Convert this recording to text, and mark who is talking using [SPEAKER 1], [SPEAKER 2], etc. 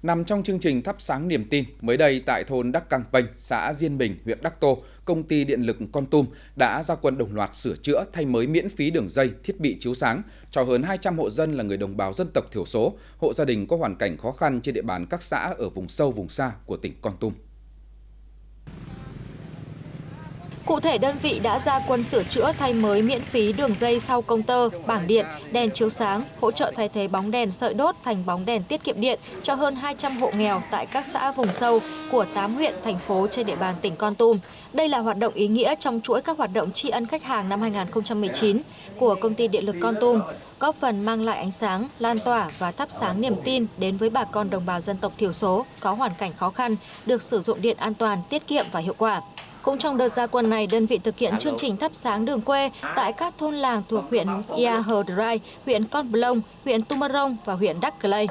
[SPEAKER 1] Nằm trong chương trình thắp sáng niềm tin, mới đây tại thôn Đắc Căng Pênh, xã Diên Bình, huyện Đắc Tô, công ty điện lực Kon Tum đã ra quân đồng loạt sửa chữa thay mới miễn phí đường dây, thiết bị chiếu sáng cho hơn 200 hộ dân là người đồng bào dân tộc thiểu số, hộ gia đình có hoàn cảnh khó khăn trên địa bàn các xã ở vùng sâu vùng xa của tỉnh Kon Tum.
[SPEAKER 2] Cụ thể, đơn vị đã ra quân sửa chữa thay mới miễn phí đường dây sau công tơ, bảng điện, đèn chiếu sáng, hỗ trợ thay thế bóng đèn sợi đốt thành bóng đèn tiết kiệm điện cho hơn 200 hộ nghèo tại các xã vùng sâu của 8 huyện, thành phố trên địa bàn tỉnh Kon Tum. Đây là hoạt động ý nghĩa trong chuỗi các hoạt động tri ân khách hàng năm 2019 của công ty điện lực Kon Tum, góp phần mang lại ánh sáng, lan tỏa và thắp sáng niềm tin đến với bà con đồng bào dân tộc thiểu số có hoàn cảnh khó khăn được sử dụng điện an toàn, tiết kiệm và hiệu quả. Cũng trong đợt ra quân này, đơn vị thực hiện chương trình thắp sáng đường quê tại các thôn làng thuộc huyện Ia Hờ Đrai, huyện Con Plong, huyện Tumorong và huyện Đắc Lây.